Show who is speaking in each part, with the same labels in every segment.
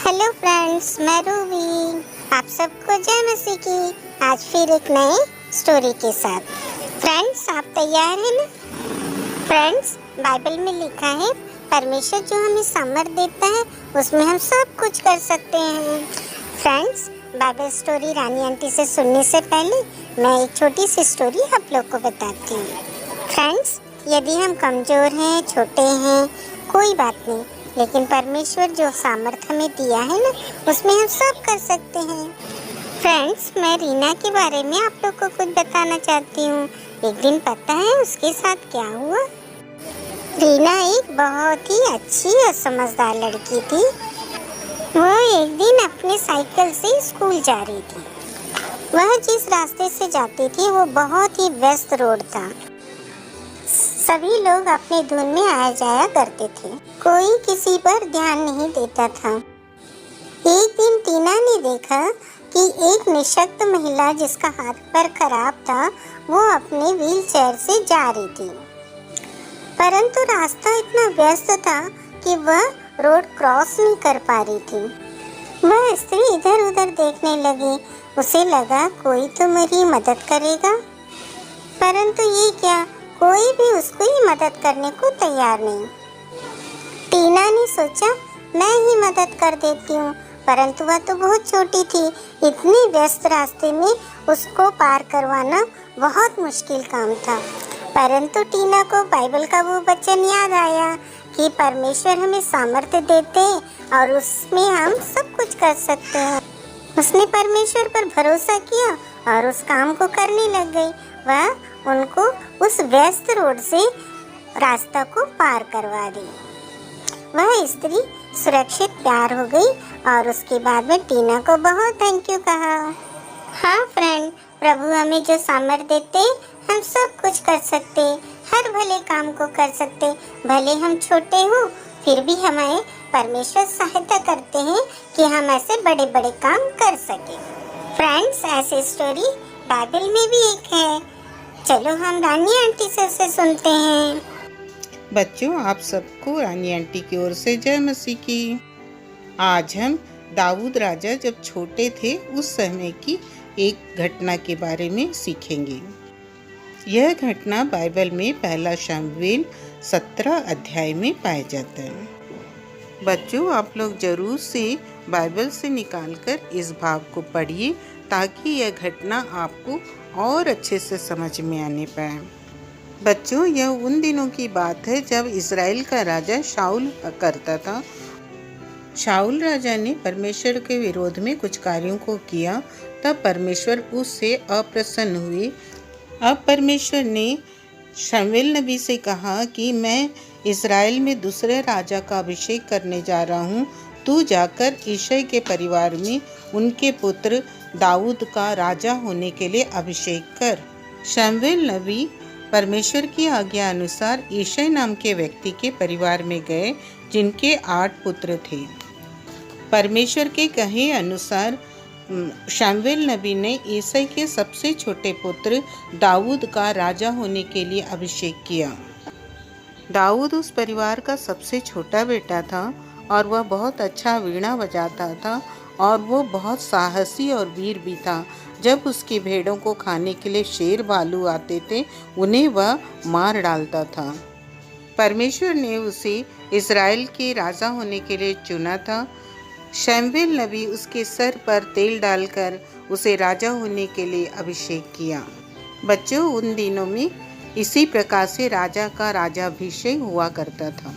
Speaker 1: Hello friends, मैं Ruby. आप सबको जय मसीह की। आज फिर एक नए स्टोरी के साथ। फ्रेंड्स, आप तैयार हैं ना? फ्रेंड्स, बाइबल में लिखा है परमेश्वर जो हमें सामर्थ देता है उसमें हम सब कुछ कर सकते हैं। फ्रेंड्स, बाइबल स्टोरी रानी आंटी से सुनने से पहले मैं एक छोटी सी स्टोरी आप लोग को बताती हूँ। फ्रेंड्स, यदि हम कमज़ोर हैं, छोटे हैं, कोई बात नहीं, लेकिन परमेश्वर जो सामर्थ हमें दिया है ना, उसमें हम सब कर सकते हैं। फ्रेंड्स, मैं रीना के बारे में आप लोग को कुछ बताना चाहती हूँ। एक दिन पता है उसके साथ क्या हुआ? रीना एक बहुत ही अच्छी और समझदार लड़की थी। वो एक दिन अपने साइकिल से स्कूल जा रही थी। वह जिस रास्ते से जाती थी वो बहुत ही व्यस्त रोड था। सभी लोग अपने धुन में आया जाया करते थे, कोई किसी पर ध्यान नहीं देता था। एक दिन टीना ने देखा कि एक निशक्त महिला जिसका हाथ पैर खराब था वो अपने व्हील चेयर से जा रही थी, परंतु रास्ता इतना व्यस्त था कि वह रोड क्रॉस नहीं कर पा रही थी। वह स्त्री इधर उधर देखने लगी। उसे लगा कोई तो मेरी मदद करेगा, परंतु ये क्या, कोई भी उसको ही मदद करने को तैयार नहीं। टीना ने सोचा मैं ही मदद कर देती हूँ, परंतु वह तो बहुत छोटी थी। इतने व्यस्त रास्ते में उसको पार करवाना बहुत मुश्किल काम था। परंतु टीना को बाइबल का वो वचन याद आया कि परमेश्वर हमें सामर्थ्य देते हैं और उसमें हम सब कुछ कर सकते हैं। उसने परमेश्वर पर भरोसा किया और उस काम को करने लग गई। वह उनको उस व्यस्त रोड से रास्ता को पार करवा दी। वह स्त्री सुरक्षित पार हो गई और उसके बाद में टीना को बहुत थैंक यू कहा। हाँ फ्रेंड, प्रभु हमें जो सामर्थ्य देते हम सब कुछ कर सकते, हर भले काम को कर सकते। भले हम छोटे हों फिर भी हमें परमेश्वर सहायता करते हैं कि हम ऐसे बड़े बड़े काम कर सकें। फ्रेंड्स, ऐसी स्टोरी बाइबल में भी एक है। चलो हम रानी आंटी से उसे सुनते हैं।
Speaker 2: बच्चों, आप सबको रानी आंटी की ओर से जय मसीह की। आज हम दाऊद राजा जब छोटे थे उस समय की एक घटना के बारे में सीखेंगे। यह घटना बाइबल में पहला शमूएल 17 अध्याय में पाया जाता है। बच्चों, आप लोग जरूर से बाइबल से निकालकर इस भाग को पढ़िए ताकि यह घटना आपको और अच्छे से समझ में आने पाए। बच्चों, यह उन दिनों की बात है जब इज़राइल का राजा शाऊल करता था। शाऊल राजा ने परमेश्वर के विरोध में कुछ कार्यों को किया, तब परमेश्वर उससे अप्रसन्न हुए। अब परमेश्वर ने शमूएल नबी से कहा कि मैं इज़राइल में दूसरे राजा का अभिषेक करने जा रहा हूँ। तू जाकर यिशै के परिवार में उनके पुत्र दाऊद का राजा होने के लिए अभिषेक कर। शमूएल नबी परमेश्वर की आज्ञा अनुसार यिशै नाम के व्यक्ति के परिवार में गए, जिनके 8 पुत्र थे। परमेश्वर के कहे अनुसार शमूएल नबी ने यिशै के सबसे छोटे पुत्र दाऊद का राजा होने के लिए अभिषेक किया। दाऊद उस परिवार का सबसे छोटा बेटा था और वह बहुत अच्छा वीणा बजाता था और वो बहुत साहसी और वीर भी था। जब उसकी भेड़ों को खाने के लिए शेर भालू आते थे, उन्हें वह मार डालता था। परमेश्वर ने उसे इज़राइल के राजा होने के लिए चुना था। शमूएल नबी उसके सर पर तेल डालकर उसे राजा होने के लिए अभिषेक किया। बच्चों, उन दिनों में इसी प्रकार से राजा का राजाभिषेक हुआ करता था।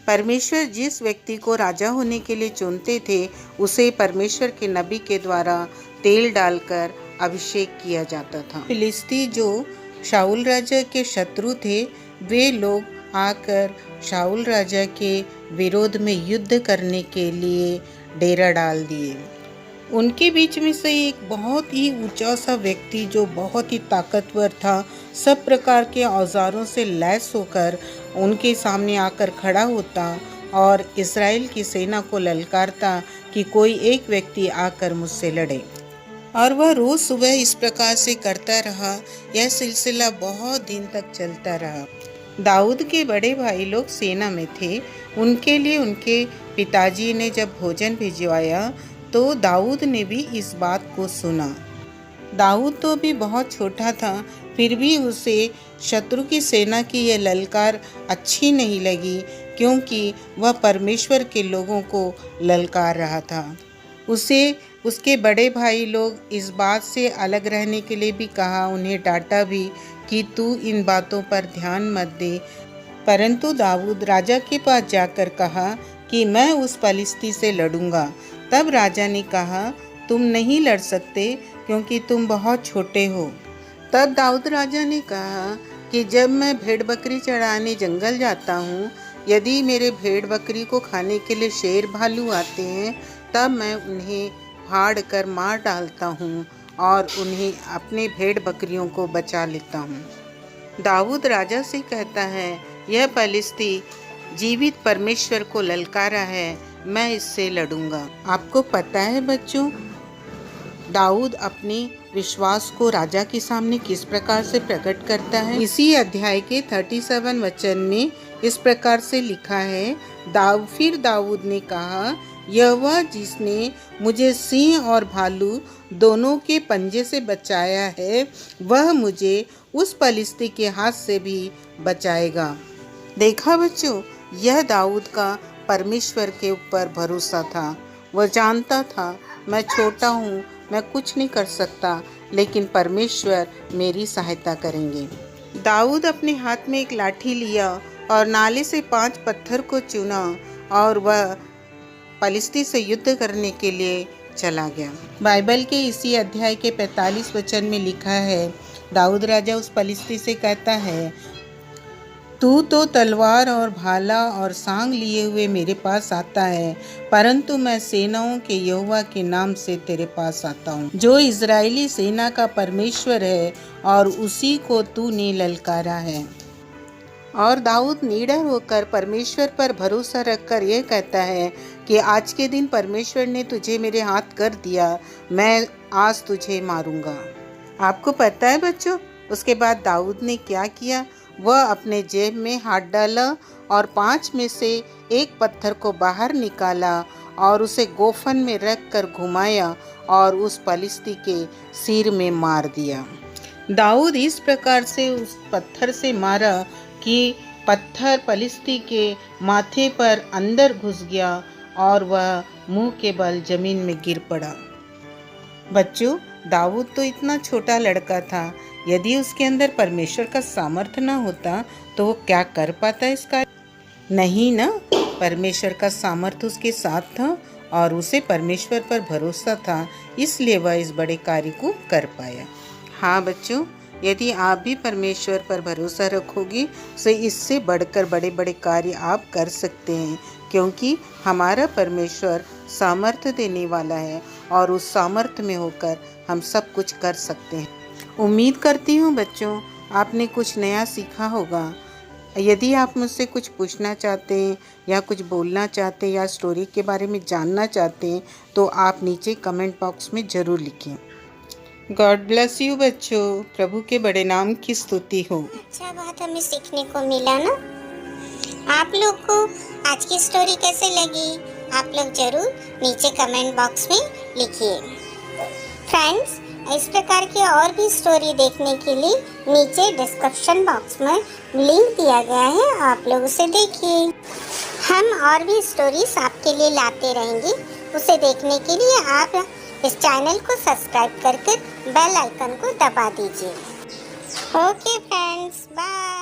Speaker 2: परमेश्वर जिस व्यक्ति को राजा होने के लिए चुनते थे, उसे परमेश्वर के नबी के द्वारा तेल डालकर अभिषेक किया जाता था। फिलिस्ती जो शाऊल राजा के शत्रु थे, वे लोग आकर शाऊल राजा के विरोध में युद्ध करने के लिए डेरा डाल दिए। उनके बीच में से एक बहुत ही ऊंचा सा व्यक्ति जो बहुत ही ताकतवर था, सब प्रकार के औजारों से लैस होकर उनके सामने आकर खड़ा होता और इज़राइल की सेना को ललकारता कि कोई एक व्यक्ति आकर मुझसे लड़े। और वह रोज़ सुबह इस प्रकार से करता रहा। यह सिलसिला बहुत दिन तक चलता रहा। दाऊद के बड़े भाई लोग सेना में थे। उनके लिए उनके पिताजी ने जब भोजन भिजवाया तो दाऊद ने भी इस बात को सुना। दाऊद तो भी बहुत छोटा था, फिर भी उसे शत्रु की सेना की यह ललकार अच्छी नहीं लगी, क्योंकि वह परमेश्वर के लोगों को ललकार रहा था। उसे उसके बड़े भाई लोग इस बात से अलग रहने के लिए भी कहा, उन्हें डांटा भी कि तू इन बातों पर ध्यान मत दे। परंतु दाऊद राजा के पास जाकर कहा कि मैं उस पलिश्ती से लड़ूंगा। तब राजा ने कहा, तुम नहीं लड़ सकते क्योंकि तुम बहुत छोटे हो। तब दाऊद राजा ने कहा कि जब मैं भेड़ बकरी चराने जंगल जाता हूँ, यदि मेरे भेड़ बकरी को खाने के लिए शेर भालू आते हैं, तब मैं उन्हें फाड़ कर मार डालता हूँ और उन्हें अपने भेड़ बकरियों को बचा लेता हूँ। दाऊद राजा से कहता है, यह पलिश्ती जीवित परमेश्वर को ललकारा है, मैं इससे लड़ूंगा। आपको पता है बच्चों, दाऊद अपने विश्वास को राजा के सामने किस प्रकार से प्रकट करता है? इसी अध्याय के 37 वचन में इस प्रकार से लिखा है, फिर दाऊद ने कहा, यहोवा जिसने मुझे सिंह और भालू दोनों के पंजे से बचाया है, वह मुझे उस पलिश्ती के हाथ से भी बचाएगा। देखा बच्चों, यह दाऊद का परमेश्वर के ऊपर भरोसा था। वह जानता था, मैं छोटा हूँ, मैं कुछ नहीं कर सकता, लेकिन परमेश्वर मेरी सहायता करेंगे। दाऊद अपने हाथ में एक लाठी लिया और नाले से 5 पत्थर को चुना और वह पलिश्ती से युद्ध करने के लिए चला गया। बाइबल के इसी अध्याय के 45 वचन में लिखा है, दाऊद राजा उस पलिश्ती से कहता है, तू तो तलवार और भाला और सांग लिए हुए मेरे पास आता है, परंतु मैं सेनाओं के यहोवा के नाम से तेरे पास आता हूँ, जो इजरायली सेना का परमेश्वर है और उसी को तूने ललकारा है। और दाऊद निडर होकर परमेश्वर पर भरोसा रखकर यह कहता है कि आज के दिन परमेश्वर ने तुझे मेरे हाथ कर दिया, मैं आज तुझे मारूंगा। आपको पता है बच्चों, उसके बाद दाऊद ने क्या किया? वह अपने जेब में हाथ डाला और 5 में से एक पत्थर को बाहर निकाला और उसे गोफन में रख कर घुमाया और उस पलिश्ती के सिर में मार दिया। दाऊद इस प्रकार से उस पत्थर से मारा कि पत्थर पलिश्ती के माथे पर अंदर घुस गया और वह मुंह के बल जमीन में गिर पड़ा। बच्चों, दाऊद तो इतना छोटा लड़का था, यदि उसके अंदर परमेश्वर का सामर्थ्य न होता तो वो क्या कर पाता इसका? नहीं ना, परमेश्वर का सामर्थ्य उसके साथ था और उसे परमेश्वर पर भरोसा था, इसलिए वह इस बड़े कार्य को कर पाया। हाँ बच्चों, यदि आप भी परमेश्वर पर भरोसा रखोगे तो इससे बढ़कर बड़े बड़े कार्य आप कर सकते हैं, क्योंकि हमारा परमेश्वर सामर्थ्य देने वाला है और उस सामर्थ्य में होकर हम सब कुछ कर सकते हैं। उम्मीद करती हूँ बच्चों, आपने कुछ नया सीखा होगा। यदि आप मुझसे कुछ पूछना चाहते हैं या कुछ बोलना चाहते हैं या स्टोरी के बारे में जानना चाहते हैं तो आप नीचे कमेंट बॉक्स में ज़रूर लिखें। गॉड ब्लेस यू बच्चों, प्रभु के बड़े नाम की स्तुति हो।
Speaker 1: अच्छा बात हमें सीखने को मिला ना। आप लोग को आज की स्टोरी कैसे लगी? आप लोग जरूर नीचे कमेंट बॉक्स में लिखिए। फ्रेंड्स, इस प्रकार की और भी स्टोरी देखने के लिए नीचे डिस्क्रिप्शन बॉक्स में लिंक दिया गया है, आप लोग उसे देखिए। हम और भी स्टोरीज आपके लिए लाते रहेंगे। उसे देखने के लिए आप इस चैनल को सब्सक्राइब करके बेल आइकन को दबा दीजिए। Okay friends, bye.